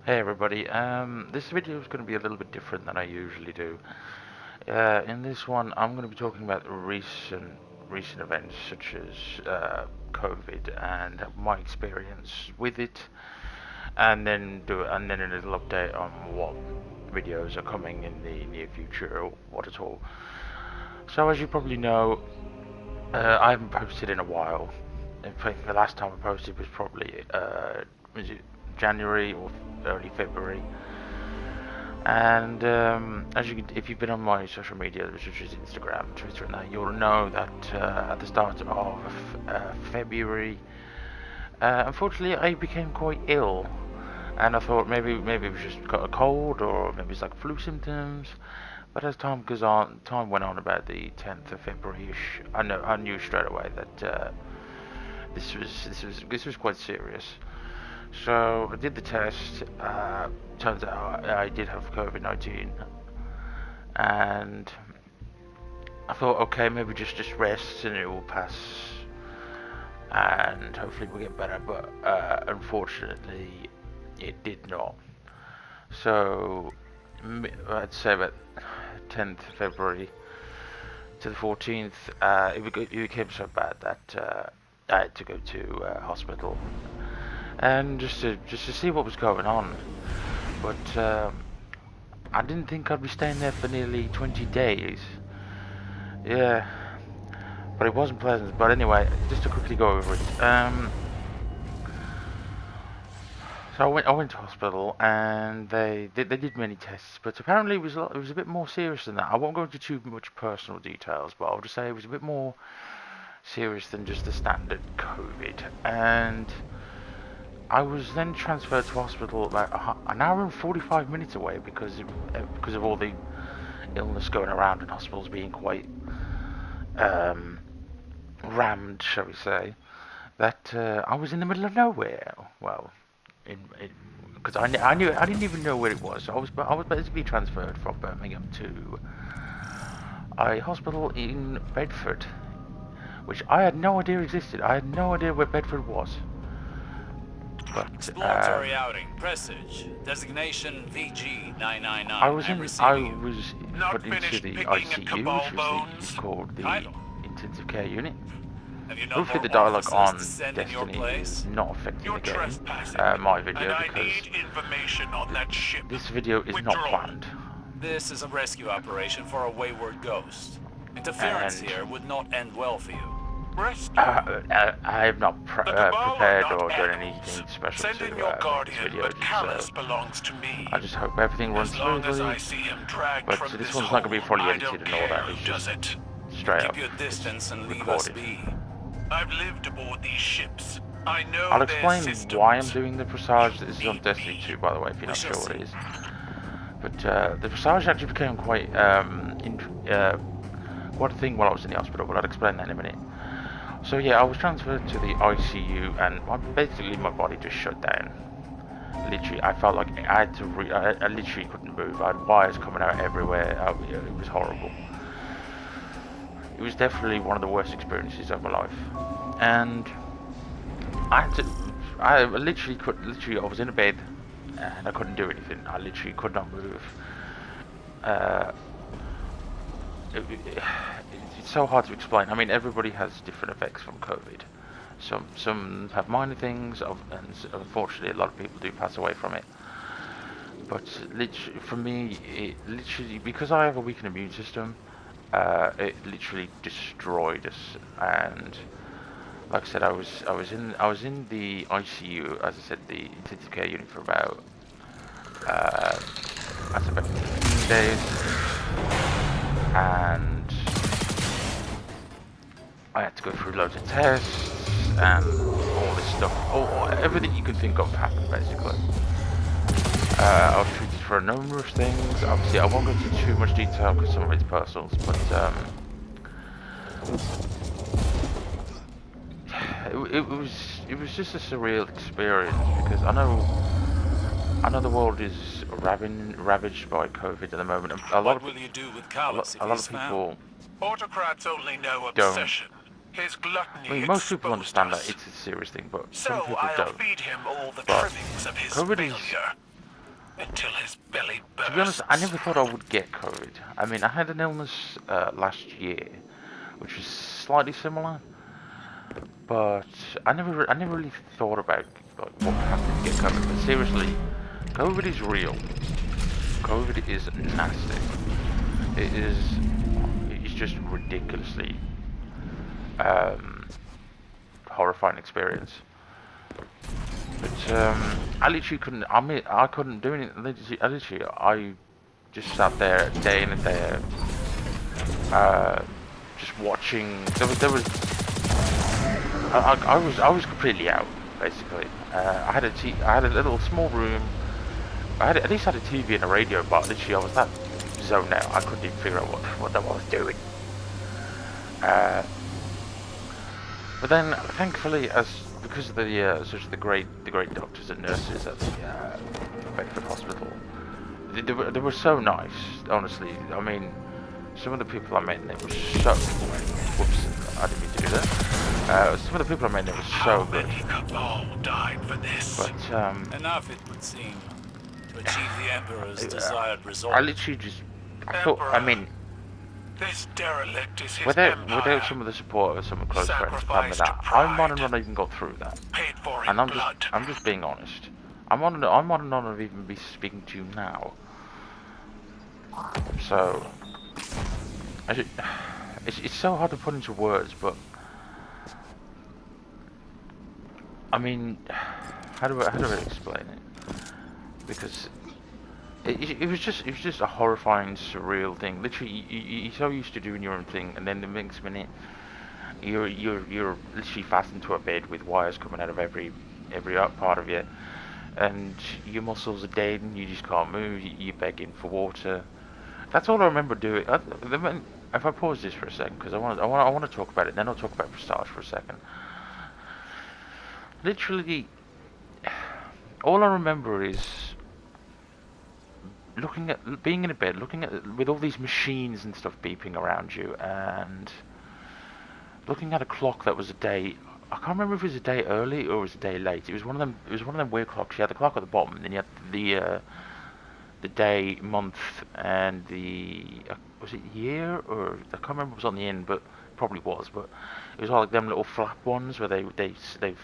Hey everybody, this video is going to be a little bit different than I usually do. In this one, I'm going to be talking about recent events such as COVID and my experience with it, and then a little update on what videos are coming in the near future or what at all. So as you probably know, I haven't posted in a while. In fact, the last time I posted was probably was it January or early February. And as you can, if you've been on my social media, which is Instagram, Twitter, and that, you'll know that at the start of February, unfortunately, I became quite ill, and I thought maybe it was just got a cold, or maybe it's like flu symptoms. But as time went on about the 10th of February-ish, I knew straight away that this was quite serious. So I did the test. Turns out I did have COVID-19, and I thought, okay, maybe just rest and it will pass, and hopefully we'll get better. But unfortunately, it did not. So I'd say about 10th February to the 14th, it became so bad that I had to go to hospital, and just to see what was going on. But I didn't think I'd be staying there for nearly 20 days. Yeah, but it wasn't pleasant. But anyway, just to quickly go over it. So I went to hospital, and they did many tests, but apparently it was a bit more serious than that. I won't go into too much personal details, but I'll just say it was a bit more serious than just the standard COVID. And I was then transferred to hospital about an hour and 45 minutes away because of all the illness going around and hospitals being quite rammed, shall we say. That I was in the middle of nowhere. Well, because I didn't even know where it was. So I was basically transferred from Birmingham to a hospital in Bedford, which I had no idea existed. I had no idea where Bedford was. But Exploratory outing, Presage. Designation VG999. I I'm was receiving you. put into the ICU, which is called the Title. intensive care unit. Have you no Hopefully more the dialogue officers to on send in your Destiny is place? not affecting You're the game, trespassing, my and video, I because need information on that ship. this video is not Withdraw. planned. This is a rescue operation for a wayward ghost. Interference And here would not end well for you. Rescue. I have not The Cabal are prepared not or done animals. anything special Send to in your make this guardian, video. but Callus belongs to I me. just hope everything runs As long as smoothly. I see him dragged But from this this one's not going to be hole, fully I edited don't and all care that. It's who does just it. straight up. Keep your distance It's and leave us recorded. be. I've lived aboard these ships. I know I'll their explain systems. why I'm doing the Presage. You This is on need Destiny me. 2, by the way, if you're We not shall sure what see. it is. But the Presage actually became quite quite a thing while I was in the hospital, but I'll explain that in a minute. So yeah, I was transferred to the ICU, and basically my body just shut down. Literally, I felt like I had to. I literally couldn't move. I had wires coming out everywhere. It was horrible. It was definitely one of the worst experiences of my life, and I had to. I literally could. Literally, I was in a bed, and I couldn't do anything. I literally could not move. Uh, it's so hard to explain. I mean, everybody has different effects from COVID. Some have minor things, and unfortunately, a lot of people do pass away from it. But literally, for me, it literally, because I have a weakened immune system, it literally destroyed us. And like I said, I was in the ICU, as I said, the intensive care unit for about that's about 15 days, and I had to go through loads of tests and all this stuff. Everything you can think of happened basically. I was treated for a number of things. Obviously, I won't go into too much detail because some of it's personal, but it was just a surreal experience because I know the world is ravaged by COVID at the moment. What will you do with Callus if A lot he's of found? people Autocrats only know don't. obsession. His I gluttony mean, most people exposed understand that us. it's a serious thing, but So some people I'll don't. feed him all the But trimmings of his COVID is failure. until his belly To be honest, I bursts. never thought I would get COVID. I mean, I had an illness last year, which was slightly similar, but I never really thought about like what would happen if you get COVID. But seriously, COVID is real. COVID is nasty. It is. It's just ridiculously um, horrifying experience. But I literally couldn't. I mean, I couldn't do anything. I just sat there day in and day out, just watching. I was completely out, basically. I had a little small room. At least had a TV and a radio, but literally I was that zoned out. I couldn't even figure out what I was doing. Uh, but then, thankfully, because of the great doctors and nurses at the Bedford Hospital, they were so nice. Honestly, I mean, some of the people I met, they were so. Whoops, I didn't mean to do that. Some of the people I met, they were so How good. many Cabal died for this? But Enough, it would seem, to achieve the Emperor's desired result. I literally just, I thought, I mean, this derelict is his without empire. some of the support of some close friends, family, Sacrificed that to I might have pride. not even got through that. Paid for in And blood. I'm just being honest. I might not have even be speaking to you now. So, it's so hard to put into words, but I mean, how do I explain it? Because it was just a horrifying, surreal thing. Literally, you're so used to doing your own thing, and then the next minute you're literally fastened to a bed with wires coming out of every part of you, and your muscles are dead, and you just can't move. You're begging for water. That's all I remember doing. If I pause this for a second, because I want to talk about it, then I'll talk about Presage for a second. Literally, all I remember is being in a bed, looking at with all these machines and stuff beeping around you, and looking at a clock that was a day. I can't remember if it was a day early or it was a day late. It was one of them. It was one of them weird clocks. You had the clock at the bottom, and then you had the day, month, and the was it year, or I can't remember if it was on the end, but it probably was. But it was all like them little flap ones where they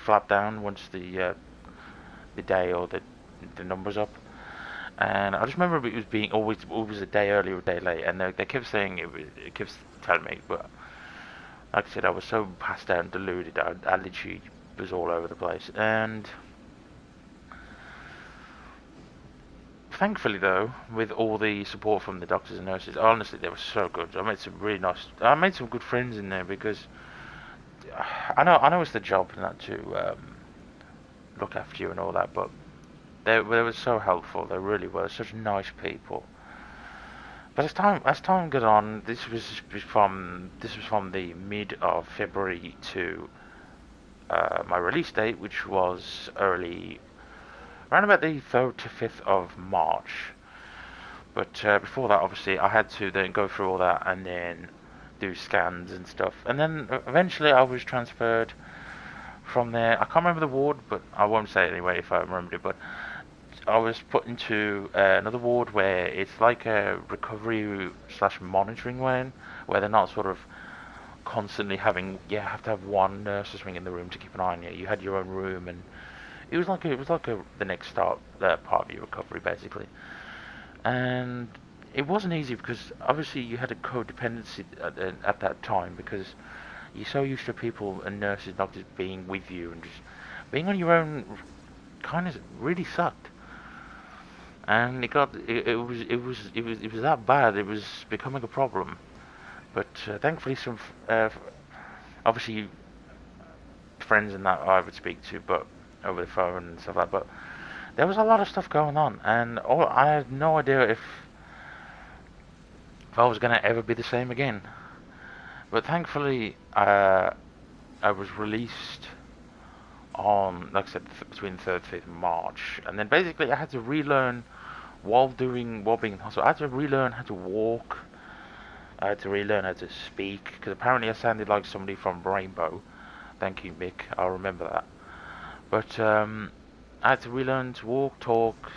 flap down once the day or the numbers up. And I just remember it was being always a day early or a day late, and they kept saying it kept telling me, but like I said, I was so passed out and deluded, I literally was all over the place. And thankfully, though, with all the support from the doctors and nurses, honestly, they were so good. I made some good friends in there, because I know it's the job not to look after you and all that, but they were so helpful. They really were such nice people. But as time got on, this was from the mid of February to my release date, which was around about the 3rd to 5th of March. But before that, obviously, I had to then go through all that and then do scans and stuff. And then eventually, I was transferred from there. I can't remember the ward, but I won't say it anyway if I remember it. But I was put into another ward where it's like a recovery slash monitoring ward, where they're not sort of constantly having. You have to have one nurse or something in the room to keep an eye on you. You had your own room, and it was like the next part of your recovery, basically. And it wasn't easy, because obviously you had a codependency at that time, because you're so used to people and nurses, doctors being with you, and just being on your own kind of really sucked. And it was that bad. It was becoming a problem. But thankfully, obviously friends and that I would speak to, but over the phone and stuff like that. But there was a lot of stuff going on, and I had no idea if I was gonna ever be the same again. But thankfully, I was released on, like I said, between 3rd and 5th March, and then basically I had to relearn while being in hospital. I had to relearn how to walk. I had to relearn how to speak, because apparently I sounded like somebody from Rainbow. Thank you, Mick. I'll remember that. But I had to relearn to walk, talk,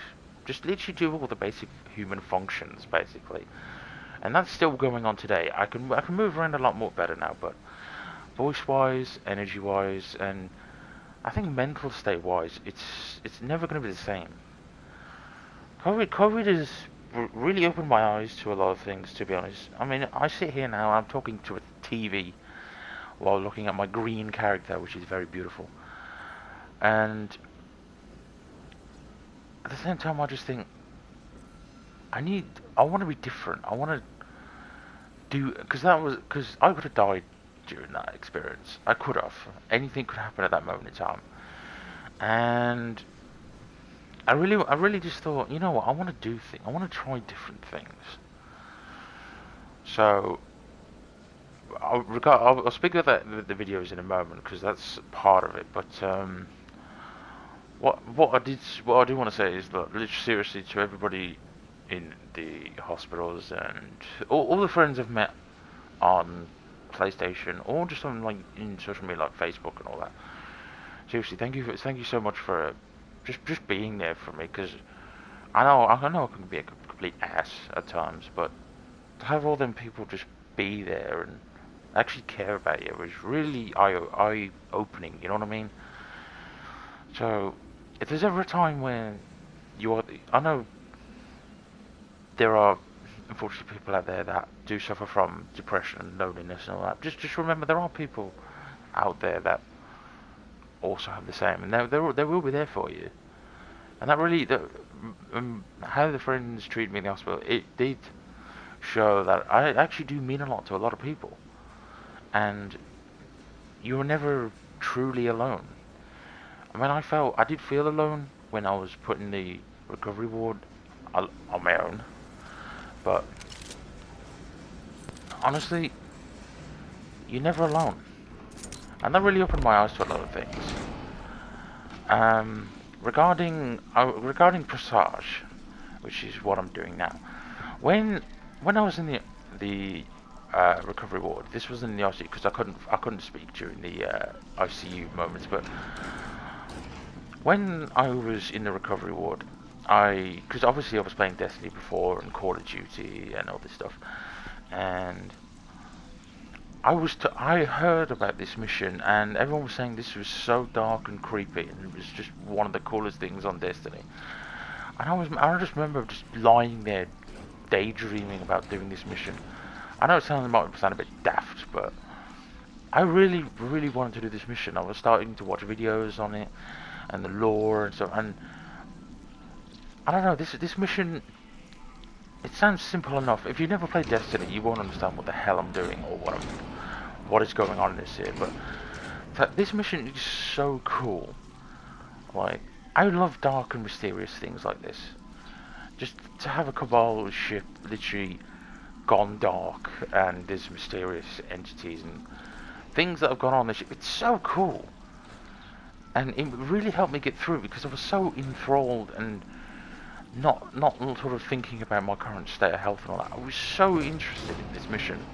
just literally do all the basic human functions, basically. And that's still going on today. I can move around a lot more better now, but voice-wise, energy-wise, and I think mental state-wise, it's never going to be the same. COVID has really opened my eyes to a lot of things, to be honest. I mean, I sit here now, I'm talking to a TV while looking at my green character, which is very beautiful. And at the same time, I just think, I want to be different. I want to because I could have died during that experience. I could have. Anything could happen at that moment in time. And I really just thought, you know what, I want to do things. I want to try different things. So, I'll speak about the videos in a moment because that's part of it. But what I do want to say is that, literally, seriously, to everybody in the hospitals and all the friends I've met on PlayStation or just on like in social media like Facebook and all that. Seriously, thank you so much for just being there for me, because I know I can be a complete ass at times, but to have all them people just be there and actually care about you was really eye opening. You know what I mean? So if there's ever a time when I know there are unfortunately people out there that do suffer from depression and loneliness and all that. Just remember there are people out there that also have the same, and they will be there for you. And that really, how the friends treated me in the hospital, it did show that I actually do mean a lot to a lot of people, and you were never truly alone. I mean, I did feel alone when I was put in the recovery ward on my own, but honestly, you're never alone. And that really opened my eyes to a lot of things. Regarding Presage, which is what I'm doing now. When I was in the recovery ward, this was in the ICU because I couldn't speak during the ICU moments. But when I was in the recovery ward, because obviously I was playing Destiny before and Call of Duty and all this stuff, and I heard about this mission, and everyone was saying this was so dark and creepy, and it was just one of the coolest things on Destiny. And I just remember just lying there, daydreaming about doing this mission. I know it might sound a bit daft, but I really, really wanted to do this mission. I was starting to watch videos on it, and the lore and stuff, and I don't know, this mission, it sounds simple enough. If you've never played Destiny, you won't understand what the hell I'm doing or what is going on in this here. But this mission is so cool. Like, I love dark and mysterious things like this. Just to have a Cabal ship literally gone dark, and there's mysterious entities and things that have gone on the ship. It's so cool, and it really helped me get through because I was so enthralled and not sort of thinking about my current state of health and all that. I was so interested in this mission,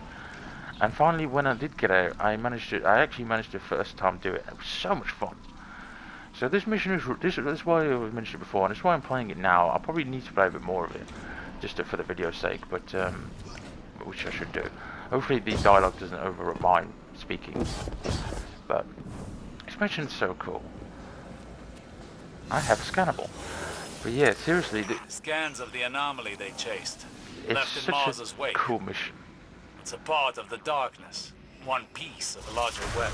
and finally when I did get out, I actually managed to first time do it. It was so much fun. So this mission is that's why I mentioned it before, and it's why I'm playing it now. I'll probably need to play a bit more of it, just for the video's sake, but which I should do. Hopefully the dialogue doesn't overrun my speaking. But this mission's so cool. I have a scannable. But yeah, seriously, Scans of the anomaly they chased, it's left in such Mars's a wake. cool mission. It's a part of the darkness, one piece of a larger web.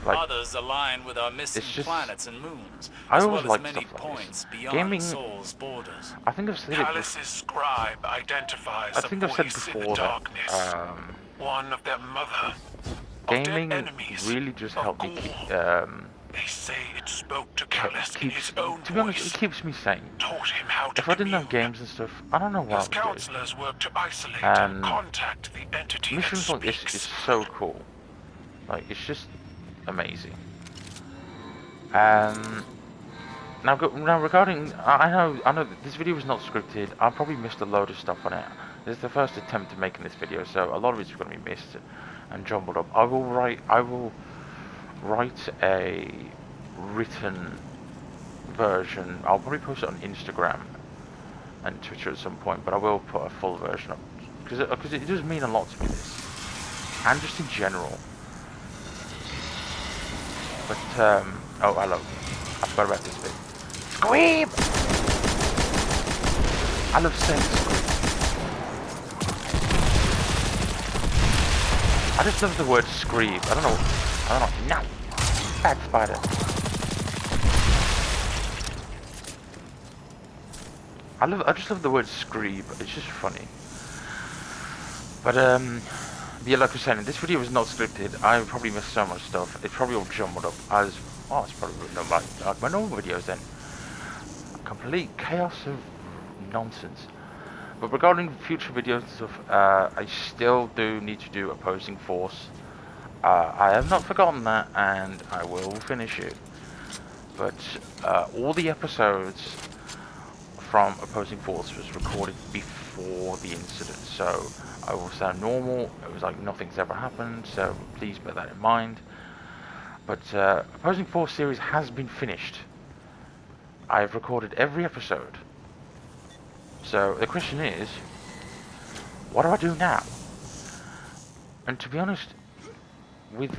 Like, Others align with our missing it's just, planets and moons, I as always well as liked many stuff like points this. beyond Gaming, Sol's borders. I think I've said it before. Palace's scribe identifies I a think I've said voice in before the that darkness. One of their mother. Of gaming their enemies. really just Of helped me Gaul. They say it spoke to Callus in his own to be honest, voice. it keeps me sane. Taught him how to If I didn't have commune. games and stuff, I don't know what His I would do. counselors work to isolate And and contact the entity that missions like this speaks. is so cool. Like, it's just amazing. Now regarding, I know that this video was not scripted. I probably missed a load of stuff on it. This is the first attempt at making this video, so a lot of it's going to be missed and jumbled up. I will write a written version. I'll probably post it on Instagram and Twitter at some point, but I will put a full version up because it does mean a lot to me, this, and just in general. But oh, hello, I forgot about this bit. Squeeb! I love saying squeeb. I just love the word screeb. I don't know. No! Bad spider. I just love the word screeb. It's just funny. But yeah, like I was saying, this video was not scripted. I probably missed so much stuff. It's probably all jumbled up as it's probably written up like my normal videos then. Complete chaos of nonsense. But regarding future videos and stuff, I still do need to do Opposing Force. I have not forgotten that, and I will finish it. But all the episodes from Opposing Force was recorded before the incident, so I will sound normal. It was like nothing's ever happened, so please bear that in mind. But Opposing Force series has been finished. I have recorded every episode. So the question is, what do I do now? And to be honest, with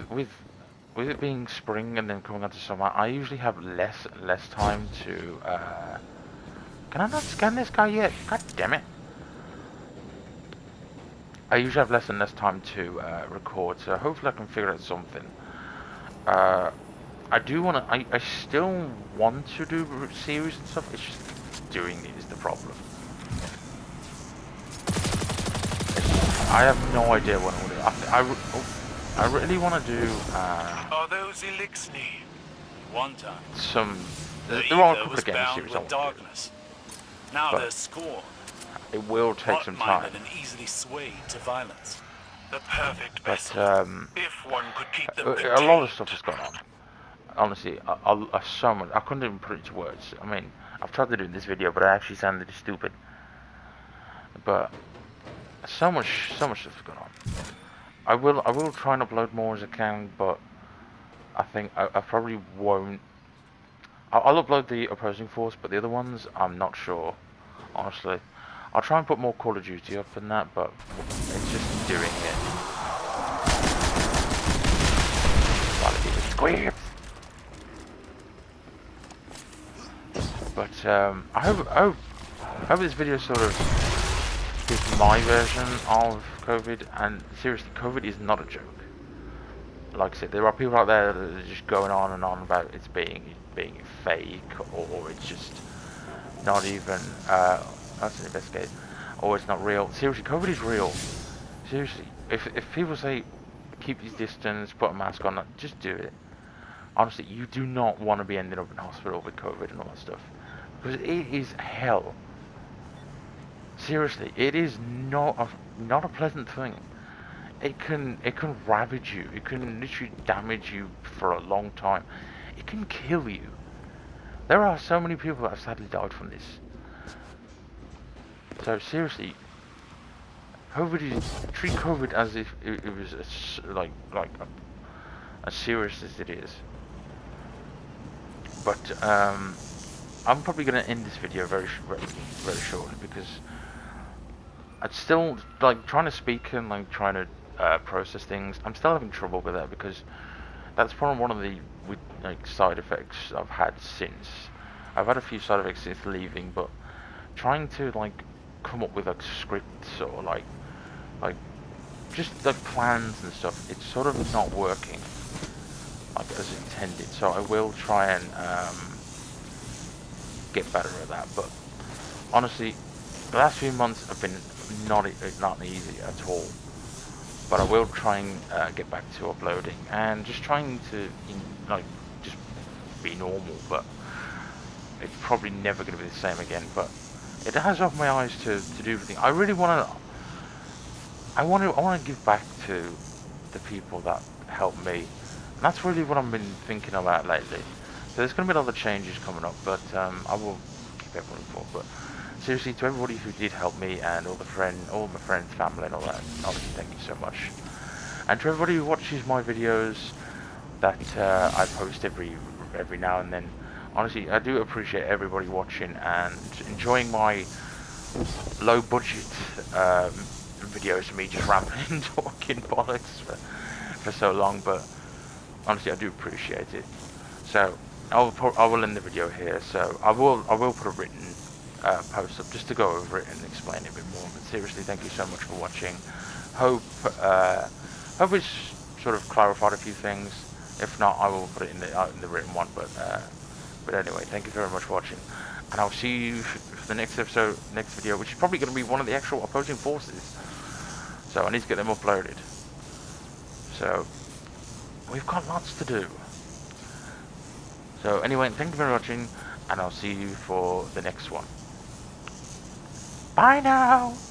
it being spring and then coming on to summer, I usually have less time to. Can I not scan this guy yet? God damn it! I usually have less and less time to record, so hopefully I can figure out something. I do want to. I still want to do series and stuff. It's just doing it is the problem. I have no idea what I want to do. I really want to do. Are those Elixni? One time, Some. the There are a ether couple was of game bound series I with want to do. darkness. Now But they're scorned, it will take some time. hot-minded and easily swayed to violence. The perfect But vessel. If one could keep them a lot of contained. stuff has gone on. Honestly, so much. I couldn't even put it into words. I mean, I've tried to do this video, but I actually sounded stupid. But so much stuff has gone on. I will try and upload more as I can, but I think I probably won't. I'll upload the Opposing Force, but the other ones, I'm not sure. Honestly, I'll try and put more Call of Duty up in that, but it's just doing it. Squeaks. But I hope this video sort of gives my version of COVID. And seriously, COVID is not a joke. Like I said, there are people out there that are just going on and on about it's being fake, or it's just not even that's an investigate, or it's not real. Seriously, COVID is real. Seriously, if people say keep your distance, put a mask on, just do it. Honestly, you do not want to be ending up in hospital with COVID and all that stuff, because it is hell. Seriously, it is not a pleasant thing. It can ravage you. It can literally damage you for a long time. It can kill you. There are so many people that have sadly died from this. So seriously, treat COVID as if it was as serious as it is. But I'm probably going to end this video very shortly, because I'm still like trying to speak and like trying to process things. I'm still having trouble with that, because that's probably one of the side effects I've had since. I've had a few side effects since leaving, but trying to come up with scripts or just plans and stuff, it's sort of not working as intended. So I will try and get better at that. But honestly, the last few months have been not easy at all. But I will try and get back to uploading and just trying to just be normal. But it's probably never going to be the same again. But it has opened my eyes to do everything. I really want to. I want to give back to the people that helped me. And that's really what I've been thinking about lately. So there's going to be a lot of changes coming up, but I will keep everyone informed. But seriously, to everybody who did help me and all my friends, family, and all that, honestly, thank you so much. And to everybody who watches my videos that I post every now and then, honestly, I do appreciate everybody watching and enjoying my low budget videos of me just rambling, talking bollocks for so long, but honestly I do appreciate it. So I will end the video here. So I will put a written post up just to go over it and explain it a bit more. But seriously, thank you so much for watching. Hope it's sort of clarified a few things. If not, I will put it in the written one. But anyway, thank you very much for watching, and I'll see you for the next episode, next video, which is probably going to be one of the actual opposing forces. So I need to get them uploaded. So we've got lots to do. So anyway, thank you for watching, and I'll see you for the next one. Bye now!